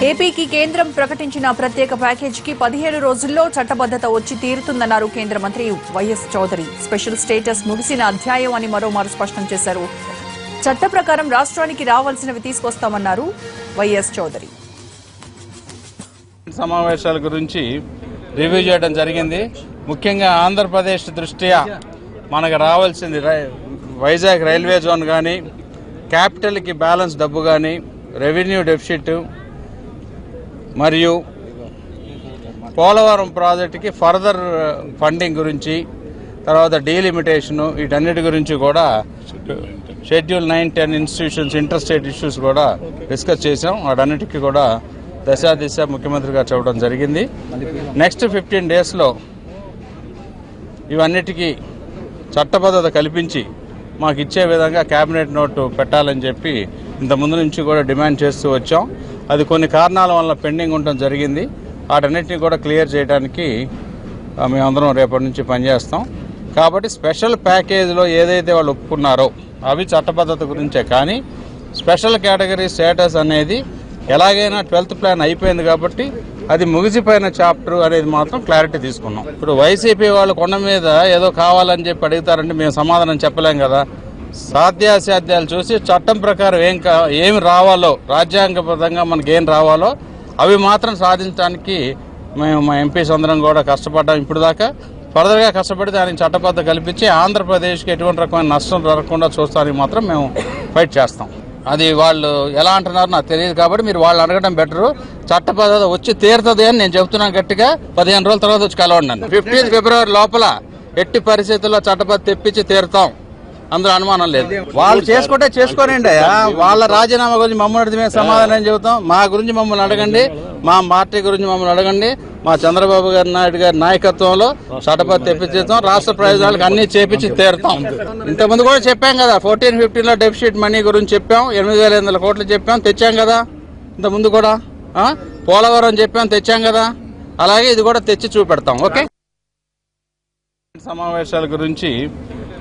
ఏపీకి కేంద్రం ప్రకటించిన ప్రత్యేక ప్యాకేజీకి 15 రోజుల్లో చట్టబద్ధత వచ్చి తీరుతుందన్నారు కేంద్ర మంత్రి వైఎస్ చౌదరి. స్పెషల్ స్టేటస్ ముగిసిన అధ్యాయం అని మరోమారు స్పష్టం చేశారు. చట్ట ప్రకారం రాష్ట్రానికి రావాల్సినవి తీసుకొస్తామన్నారు వైఎస్ చౌదరి. సమావేశాల గురించి రివ్యూ చేయడం జరిగింది. ముఖ్యంగా ఆంధ్రప్రదేశ్ దృష్ట్యా మనకు రావాల్సింది వైజాగ్ రైల్వే జోన్ కానీ, క్యాపిటల్కి బ్యాలెన్స్ డబ్బు కానీ, రెవెన్యూ డెఫిసిట్ మరియు పోలవరం ప్రాజెక్టుకి ఫర్దర్ ఫండింగ్ గురించి, తర్వాత డీలిమిటేషను, వీటన్నిటి గురించి కూడా schedule 9, 10 institutions inter state issues కూడా డిస్కస్ చేసాం. వాటన్నిటికీ కూడా దశ ముఖ్యమంత్రి గారు చెప్పడం జరిగింది. నెక్స్ట్ 15 డేస్లో ఇవన్నిటికీ చట్టబద్ధత కల్పించి మాకు ఇచ్చే విధంగా కేబినెట్ నోటు పెట్టాలని చెప్పి ఇంతకుముందు నుంచి కూడా డిమాండ్ చేస్తూ వచ్చాం. అది కొన్ని కారణాల వల్ల పెండింగ్ ఉండడం జరిగింది. వాటన్నిటిని కూడా క్లియర్ చేయడానికి మేమందరం రేపటి నుంచి పనిచేస్తాం. కాబట్టి స్పెషల్ ప్యాకేజీలో ఏదైతే వాళ్ళు ఒప్పుకున్నారో అవి చట్టబద్ధత గురించే, కానీ స్పెషల్ కేటగిరీ స్టేటస్ అనేది ఎలాగైనా 12th ప్లాన్ అయిపోయింది కాబట్టి అది ముగిసిపోయిన చాప్టర్ అనేది మాత్రం క్లారిటీ తీసుకున్నాం. ఇప్పుడు వైసీపీ వాళ్ళు కొండ మీద ఏదో కావాలని చెప్పి అడుగుతారంటే మేము సమాధానం చెప్పలేం కదా. సాధ్యాసాధ్యాలు చూసి చట్టం ప్రకారం ఏమి రావాలో, రాజ్యాంగబద్ధంగా మనకి ఏం రావాలో అవి మాత్రం సాధించడానికి మేము మా ఎంపీస్ అందరం కూడా కష్టపడ్డాం. ఇప్పుడు దాకా ఫర్దర్గా కష్టపడి దానికి చట్టబద్ధత కల్పించి ఆంధ్రప్రదేశ్కి ఎటువంటి రకమైన నష్టం జరగకుండా చూస్తానికి మాత్రం మేము ఫైట్ చేస్తాం. అది వాళ్ళు ఎలా అంటున్నారో నాకు తెలియదు కాబట్టి మీరు వాళ్ళు అడగడం బెటరు. చట్టబద్ధత వచ్చి తీరుతుంది అని నేను చెబుతున్నాను గట్టిగా. 15 రోజుల తర్వాత వచ్చి కలవండి నన్ను. 15 ఫిబ్రవరి లోపల ఎట్టి పరిస్థితుల్లో చట్టబద్ధత తెప్పించి తీరుతాం, అందులో అనుమానం లేదు. వాళ్ళు చేసుకుంటే చేసుకోనండి. వాళ్ళ రాజీనామా గురించి మమ్మల్ని మేము సమాధానం చెబుతాం. మా గురించి మమ్మల్ని అడగండి, మా పార్టీ గురించి మమ్మల్ని అడగండి. మా చంద్రబాబు నాయుడు గారి నాయకత్వంలో చట్టబద్ధత తెప్పించేస్తాం, రాష్ట్ర ప్రయోజనాలకు అన్ని చేపించి తీరుతాం. ఇంతకుముందు కూడా చెప్పాం కదా, 14-15లో డెఫిసిట్ మనీ గురించి చెప్పాం, 8,800 కోట్లు చెప్పాం, తెచ్చాం కదా. ఇంతకుముందు కూడా పోలవరం చెప్పాం, తెచ్చాం కదా. అలాగే ఇది కూడా తెచ్చి చూపెడతాం. ఓకే. సమావేశాల గురించి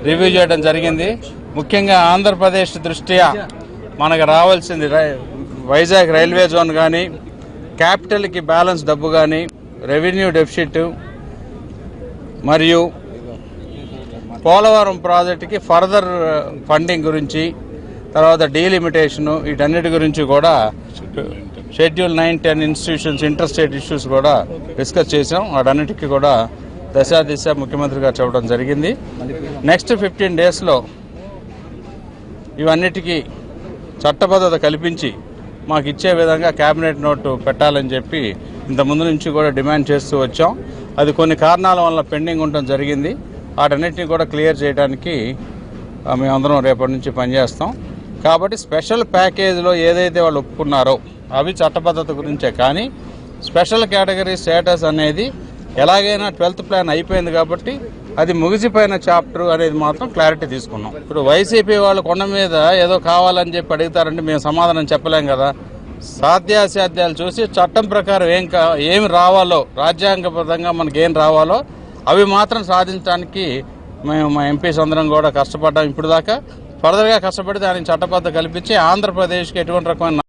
రివ్యూ చేయడం జరిగింది. ముఖ్యంగా ఆంధ్రప్రదేశ్ దృష్ట్యా మనకు రావాల్సింది వైజాగ్ రైల్వే జోన్ కానీ, క్యాపిటల్కి బ్యాలెన్స్ డబ్బు కానీ, రెవెన్యూ డెఫిసిట్ మరియు పోలవరం ప్రాజెక్టుకి ఫర్దర్ ఫండింగ్ గురించి, తర్వాత డీలిమిటేషను, వీటన్నిటి గురించి కూడా schedule 9, 10 institutions inter state issues కూడా డిస్కస్ చేసాం. వాటన్నిటికీ కూడా దశ ముఖ్యమంత్రి గారు చెప్పడం జరిగింది. నెక్స్ట్ 15 డేస్లో ఇవన్నిటికీ చట్టబద్ధత కల్పించి మాకు ఇచ్చే విధంగా కేబినెట్ నోటు పెట్టాలని చెప్పి ఇంతకుముందు నుంచి కూడా డిమాండ్ చేస్తూ వచ్చాం. అది కొన్ని కారణాల వల్ల పెండింగ్ ఉండడం జరిగింది. వాటన్నిటిని కూడా క్లియర్ చేయడానికి మేమందరం రేపటి నుంచి పనిచేస్తాం. కాబట్టి స్పెషల్ ప్యాకేజీలో ఏదైతే వాళ్ళు ఒప్పుకున్నారో అవి చట్టబద్ధత గురించే, కానీ స్పెషల్ కేటగిరీ స్టేటస్ అనేది ఎలాగైనా 12th ప్లాన్ అయిపోయింది కాబట్టి అది ముగిసిపోయిన చాప్టర్ అనేది మాత్రం క్లారిటీ తీసుకున్నాం. ఇప్పుడు వైసీపీ వాళ్ళు కొండ మీద ఏదో కావాలని చెప్పి అడుగుతారంటే మేము సమాధానం చెప్పలేం కదా. సాధ్యాసాధ్యాలు చూసి చట్టం ప్రకారం ఏమి రావాలో, రాజ్యాంగబద్ధంగా మనకి ఏం రావాలో అవి మాత్రం సాధించడానికి మేము మా ఎంపీస్ అందరం కూడా కష్టపడ్డాం. ఇప్పుడు దాకా ఫర్దర్గా కష్టపడి దానికి చట్టబద్ధత కల్పించి ఆంధ్రప్రదేశ్కి ఎటువంటి రకమైన